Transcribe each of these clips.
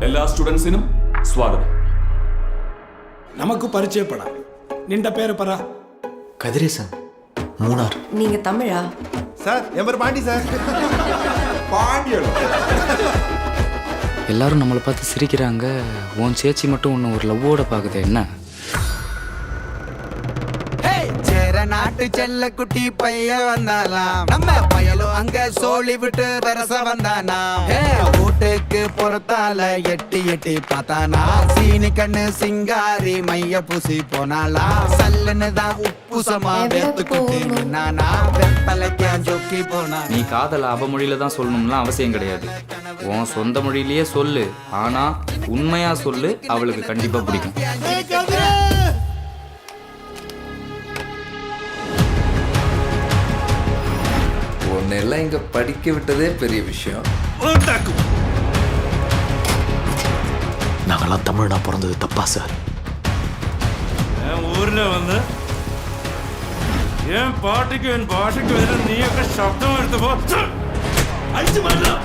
എല്ലാ സ്റ്റുഡൻസിനും സ്വാഗതം. நமக்கு பரிச்சயப்படா. நின்ற பேரு பரா. கதிரேசன், மூணார். நீங்க தமிழா? சார் என் பேர் பாண்டி சார். பாண்டியோ. எல்லாரும் நம்மளை பார்த்து சிரிக்கிறாங்க. உன் சேச்சி மட்டும் உன்னை ஒரு லவ்வோட பார்க்குது. என்ன நாட்டு செல்ல குட்டி பைய வந்தாலாம், நம்ம பயலும் அங்க சோழி விட்டு வரச வந்தானா. வீட்டுக்கு பொறுத்தால எட்டி எட்டி பார்த்தானா, சீனி கண்ணு சிங்காரி மைய பூசி போனாலா. சல்லுன்னு தான் உப்பு சமா வேத்துக்குட்டி நானா, வெப்பலைக்கா ஜொக்கி போனா. நீ காதல அவ மொழியில தான் சொல்லணும்லாம் அவசியம் கிடையாது. உன் சொந்த மொழியிலேயே சொல்லு. ஆனா உண்மையா சொல்லு, அவளுக்கு கண்டிப்பா பிடிக்கும். உன்னெல்லாம் இங்க படிக்க விட்டதே பெரிய விஷயம். நாங்கெல்லாம் தமிழ்னா பிறந்தது தப்பா சார்? என் ஊர்ல வந்து என் பாட்டுக்கு என் பாஷைக்கு எதிர நீയൊക്കെ ശബ്ദം എടുത്തപ്പോ അടിച്ചു മാറ്റാം.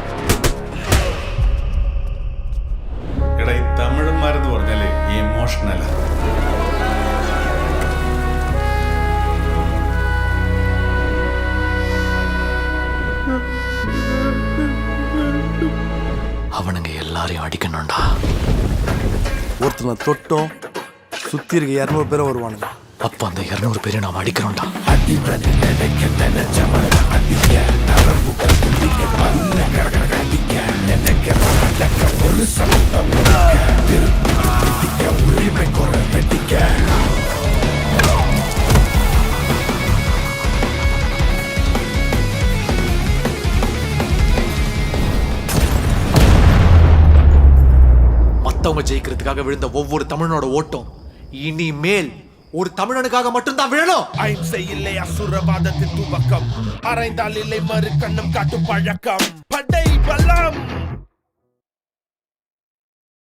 എടാ ഈ തമിഴന്മാരെന്ന് പറഞ്ഞാലേ ഈ ഇമോഷണല. அவனுங்க எல்லாரையும் அடிக்கணும்டா. ஒருத்தனை தொட்டோம் சுத்தி இருக்க 200 பேரை வருவானுங்க. அப்ப அந்த 200 பேரை நாம் அடிக்கிறோம்டா. மத்தவங்க ஜெயிக்கிறதுக்காக விழுந்த ஒவ்வொரு தமிழனோட ஓட்டம் இனிமேல் ஒரு தமிழனுக்காக மட்டும்தான் விழணும். அஹிம்சை இல்லை அசுரவாதத்தின் துவக்கம், அரைந்தால் இல்லை மறு கண்ணம் காட்டும் பழக்கம். படை பலம்